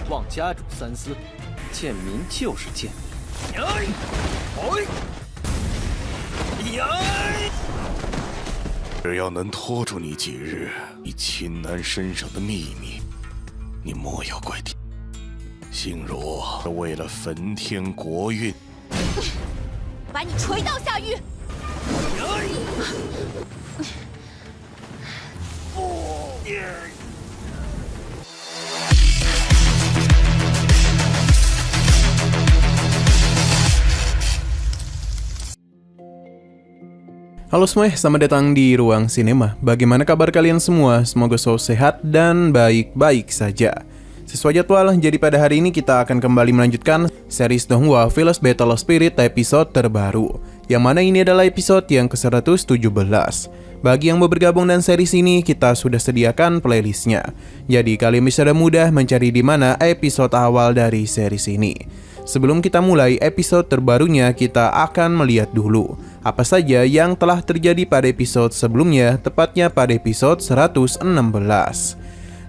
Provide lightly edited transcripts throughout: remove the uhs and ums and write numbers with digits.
望家主三思，贱民就是贱民。只要能拖住你几日，你秦南身上的秘密，你莫要怪天。心如为了焚天国运，把你锤到下狱。Halo semua, selamat datang di Ruang Sinema. Bagaimana kabar kalian semua? Semoga selalu sehat dan baik-baik saja. Sesuai jadwal, jadi pada hari ini kita akan kembali melanjutkan series Donghua Village Battle of Spirit episode terbaru, yang mana ini adalah episode yang ke-117. Bagi yang mau bergabung dan series ini, kita sudah sediakan playlistnya. Jadi kalian bisa mudah mencari di mana episode awal dari series ini. Sebelum kita mulai episode terbarunya, kita akan melihat dulu apa saja yang telah terjadi pada episode sebelumnya, tepatnya pada episode 116.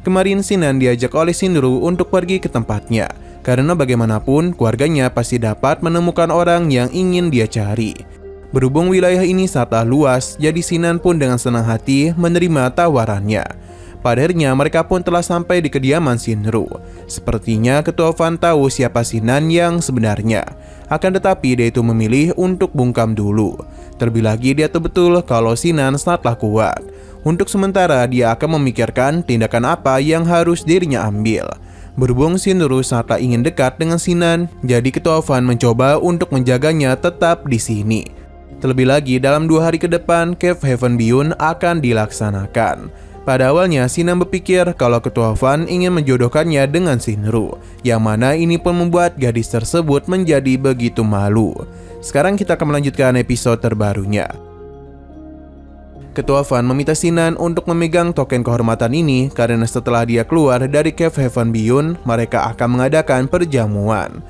Kemarin Sinan diajak oleh Shinru untuk pergi ke tempatnya, karena bagaimanapun keluarganya pasti dapat menemukan orang yang ingin dia cari. Berhubung wilayah ini sangatlah luas, jadi Sinan pun dengan senang hati menerima tawarannya. Pada akhirnya mereka pun telah sampai di kediaman Shinru. Sepertinya Ketua Fan tahu siapa Sinan yang sebenarnya. Akan tetapi dia itu memilih untuk bungkam dulu. Terlebih lagi dia tahu betul kalau Sinan sangatlah kuat. Untuk sementara dia akan memikirkan tindakan apa yang harus dirinya ambil. Berhubung Shinru sangatlah ingin dekat dengan Sinan, jadi Ketua Fan mencoba untuk menjaganya tetap di sini. Terlebih lagi dalam 2 hari ke depan Cave Heaven Beyond akan dilaksanakan. Pada awalnya, Sinan berpikir kalau Ketua Fan ingin menjodohkannya dengan Shinru, yang mana ini pun membuat gadis tersebut menjadi begitu malu. Sekarang kita akan melanjutkan episode terbarunya. Ketua Fan meminta Sinan untuk memegang token kehormatan ini karena setelah dia keluar dari Cave Heaven Beyond, mereka akan mengadakan perjamuan.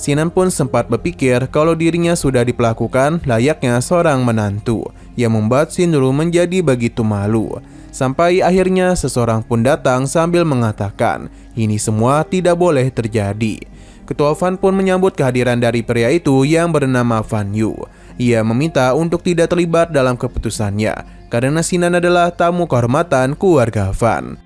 Sinan pun sempat berpikir kalau dirinya sudah diperlakukan layaknya seorang menantu, yang membuat Shinru menjadi begitu malu. Sampai akhirnya seseorang pun datang sambil mengatakan, ini semua tidak boleh terjadi. Ketua Fan pun menyambut kehadiran dari pria itu yang bernama Fan Yu. Ia meminta untuk tidak terlibat dalam keputusannya, karena Sinan adalah tamu kehormatan keluarga Fan.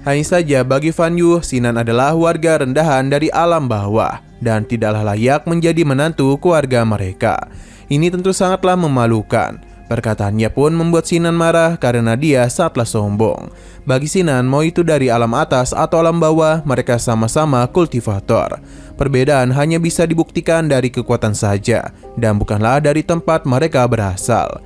Hanya saja bagi Fan Yu, Sinan adalah warga rendahan dari alam bawah, dan tidaklah layak menjadi menantu keluarga mereka. Ini tentu sangatlah memalukan. Perkataannya pun membuat Sinan marah karena dia sangatlah sombong. Bagi Sinan, mau itu dari alam atas atau alam bawah, mereka sama-sama kultivator. Perbedaan hanya bisa dibuktikan dari kekuatan saja, dan bukanlah dari tempat mereka berasal.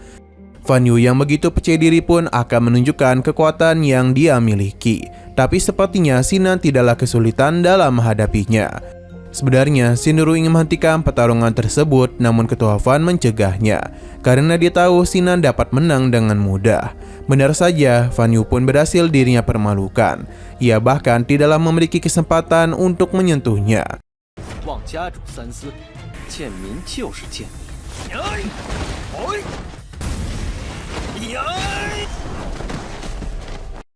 Fan Yu yang begitu percaya diri pun akan menunjukkan kekuatan yang dia miliki. Tapi sepertinya Sinan tidaklah kesulitan dalam menghadapinya. Sebenarnya Shinru ingin menghentikan pertarungan tersebut, namun Ketua Fan mencegahnya karena dia tahu Sinan dapat menang dengan mudah. Benar saja, Fan Yu pun berhasil dirinya permalukan. Ia bahkan tidaklah memiliki kesempatan untuk menyentuhnya. Wang家主三思，贱民就是贱民。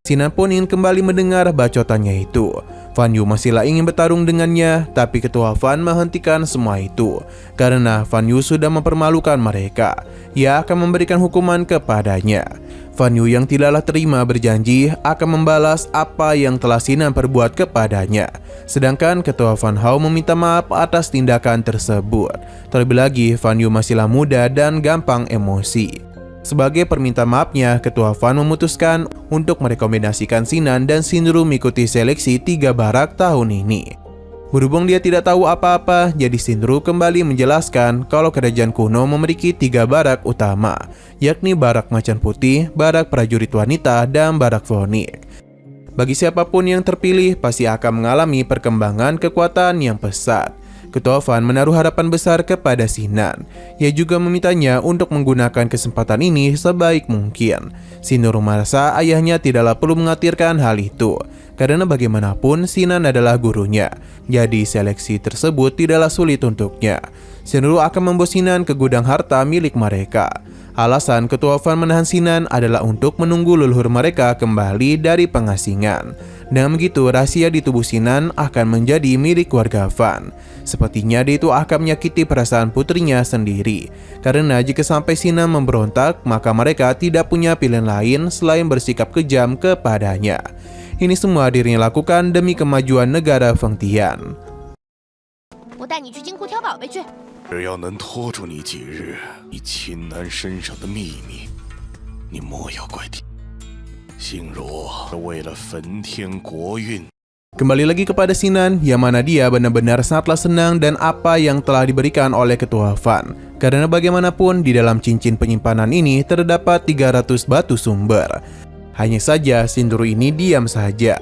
Sinan pun ingin kembali mendengar bacotannya itu. Fan Yu masihlah ingin bertarung dengannya, tapi Ketua Fan menghentikan semua itu karena Fan Yu sudah mempermalukan mereka. Ia akan memberikan hukuman kepadanya. Fan Yu yang tidaklah terima berjanji akan membalas apa yang telah Sinan perbuat kepadanya. Sedangkan Ketua Fan Hao meminta maaf atas tindakan tersebut. Terlebih lagi, Fan Yu masihlah muda dan gampang emosi. Sebagai permintaan maafnya, Ketua Fan memutuskan untuk merekomendasikan Sinan dan Shinru mengikuti seleksi 3 barak tahun ini. Berhubung dia tidak tahu apa-apa, jadi Shinru kembali menjelaskan kalau kerajaan kuno memiliki 3 barak utama, yakni barak macan putih, barak prajurit wanita, dan barak vonik. Bagi siapapun yang terpilih, pasti akan mengalami perkembangan kekuatan yang pesat. Ketua Fan menaruh harapan besar kepada Sinan. Ia juga memintanya untuk menggunakan kesempatan ini sebaik mungkin. Shinru merasa ayahnya tidaklah perlu mengatirkan hal itu, karena bagaimanapun Sinan adalah gurunya. Jadi seleksi tersebut tidaklah sulit untuknya. Shinru akan membawa Sinan ke gudang harta milik mereka. Alasan Ketua Fan menahan Sinan adalah untuk menunggu leluhur mereka kembali dari pengasingan. Dengan begitu, rahasia di tubuh Sinan akan menjadi milik keluarga Van. Sepertinya dia itu akan menyakiti perasaan putrinya sendiri. Karena jika sampai Sinan memberontak, maka mereka tidak punya pilihan lain selain bersikap kejam kepadanya. Ini semua dirinya lakukan demi kemajuan negara Fengtian. 我带你去金库挑宝贝去。只要能拖住你几日，你秦南身上的秘密，你莫要怪天。心如为了焚天国运。 Kembali lagi kepada Sinan, yang mana dia benar-benar sangatlah senang dan apa yang telah diberikan oleh ketua Van. Karena bagaimanapun di dalam cincin penyimpanan ini terdapat 300 batu sumber. Hanya saja Sindru ini diam saja,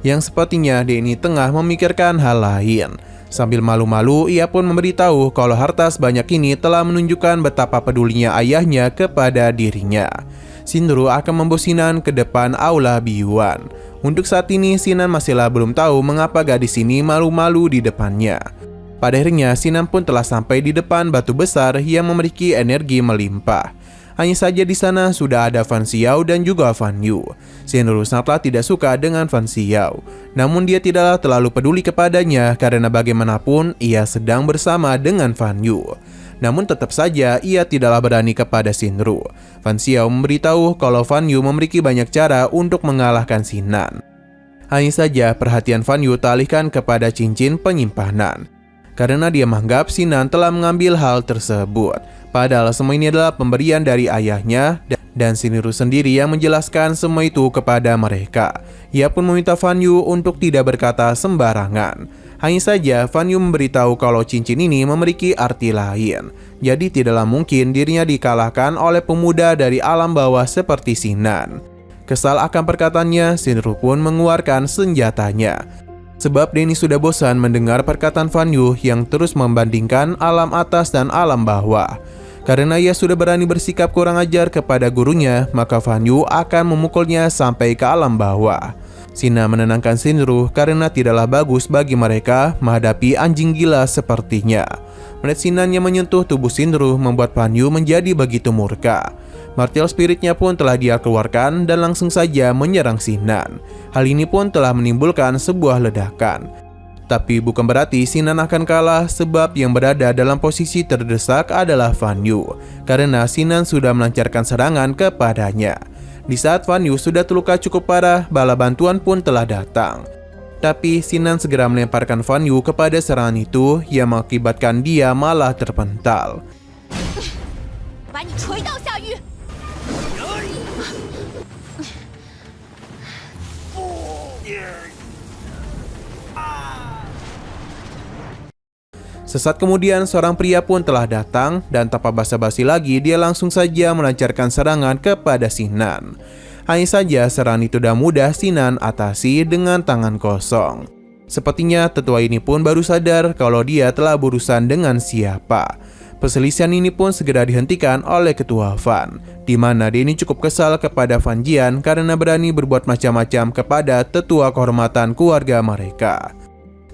yang sepertinya dia ini tengah memikirkan hal lain. Sambil malu-malu, ia pun memberitahu kalau harta sebanyak ini telah menunjukkan betapa pedulinya ayahnya kepada dirinya. Sindru akan membawa Sinan ke depan aula Biyuan. Untuk saat ini, Sinan masihlah belum tahu mengapa gadis ini malu-malu di depannya. Pada akhirnya, Sinan pun telah sampai di depan batu besar yang memiliki energi melimpah. Hanya saja di sana sudah ada Fan Xiao dan juga Fan Yu. Sindru sangatlah tidak suka dengan Fan Xiao. Namun dia tidaklah terlalu peduli kepadanya karena bagaimanapun ia sedang bersama dengan Fan Yu. Namun tetap saja ia tidaklah berani kepada Sindru. Fan Xiao memberitahu kalau Fan Yu memiliki banyak cara untuk mengalahkan Sinan. Hanya saja perhatian Fan Yu teralihkan kepada cincin penyimpanan. Karena dia menganggap Sinan telah mengambil hal tersebut. Padahal semua ini adalah pemberian dari ayahnya dan Sindru sendiri yang menjelaskan semua itu kepada mereka. Ia pun meminta Fan Yu untuk tidak berkata sembarangan. Hanya saja Fan Yu memberitahu kalau cincin ini memiliki arti lain. Jadi tidaklah mungkin dirinya dikalahkan oleh pemuda dari alam bawah seperti Sinan. Kesal akan perkataannya, Sindru pun mengeluarkan senjatanya. Sebab Denny sudah bosan mendengar perkataan Fan Yu yang terus membandingkan alam atas dan alam bawah. Karena ia sudah berani bersikap kurang ajar kepada gurunya, maka Fan Yu akan memukulnya sampai ke alam bawah. Sinan menenangkan Sindru karena tidaklah bagus bagi mereka menghadapi anjing gila sepertinya. Melihat Sinan yang menyentuh tubuh Sindru membuat Fan Yu menjadi begitu murka. Martial spiritnya pun telah dia keluarkan dan langsung saja menyerang Sinan. Hal ini pun telah menimbulkan sebuah ledakan. Tapi bukan berarti Sinan akan kalah sebab yang berada dalam posisi terdesak adalah Fan Yu. Karena Sinan sudah melancarkan serangan kepadanya. Di saat Fan Yu sudah terluka cukup parah, bala bantuan pun telah datang. Tapi Sinan segera melemparkan Fan Yu kepada serangan itu yang mengakibatkan dia malah terpental. 把你锤到下狱！ Sesaat kemudian seorang pria pun telah datang dan tanpa basa-basi lagi dia langsung saja melancarkan serangan kepada Sinan. Hanya saja serangan itu dah mudah Sinan atasi dengan tangan kosong. Sepertinya tetua ini pun baru sadar kalau dia telah berurusan dengan siapa. Perselisihan ini pun segera dihentikan oleh ketua Van, di mana dia ini cukup kesal kepada Fan Jian karena berani berbuat macam-macam kepada tetua kehormatan keluarga mereka.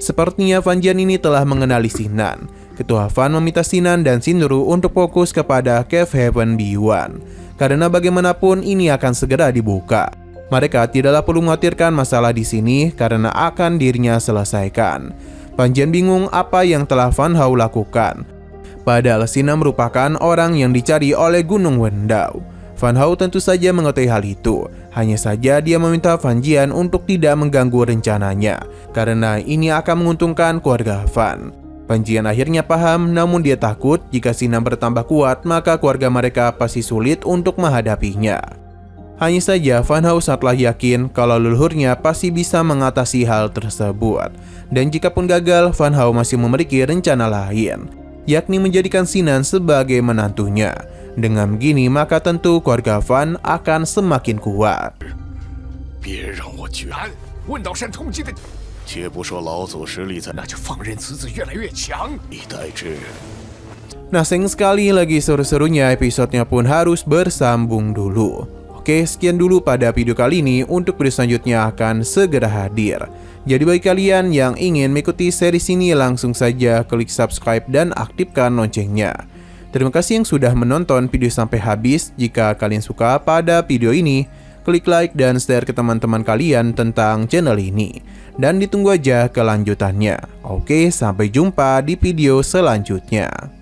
Sepertinya Fan Jian ini telah mengenali Sinan. Ketua Van meminta Sinan dan Sindru untuk fokus kepada Cave Heaven Biyuan. Karena bagaimanapun ini akan segera dibuka. Mereka tidaklah perlu mengkhawatirkan masalah di sini karena akan dirinya selesaikan. Fan Jian bingung apa yang telah Fan Hao lakukan. Padahal Sinan merupakan orang yang dicari oleh Gunung Wendao. Fan Hao tentu saja mengetahui hal itu. Hanya saja dia meminta Fan Jian untuk tidak mengganggu rencananya, karena ini akan menguntungkan keluarga Fan. Fan Jian akhirnya paham, namun dia takut jika Sinan bertambah kuat, maka keluarga mereka pasti sulit untuk menghadapinya. Hanya saja Fan Hao sangatlah yakin kalau leluhurnya pasti bisa mengatasi hal tersebut. Dan jika pun gagal, Fan Hao masih memiliki rencana lain, yakni menjadikan Sinan sebagai menantunya. Dengan begini, maka tentu keluarga Fan akan semakin kuat. 别让我绝安，问道山通缉的，且不说老祖实力在，那就放任此子越来越强，以待之。 Nah, sayang sekali lagi seru-serunya episodenya pun harus bersambung dulu. Oke, sekian dulu pada video kali ini. Untuk video selanjutnya akan segera hadir. Jadi bagi kalian yang ingin mengikuti series ini, langsung saja klik subscribe dan aktifkan loncengnya. Terima kasih yang sudah menonton video sampai habis. Jika kalian suka pada video ini, klik like dan share ke teman-teman kalian tentang channel ini. Dan ditunggu aja kelanjutannya. Oke, sampai jumpa di video selanjutnya.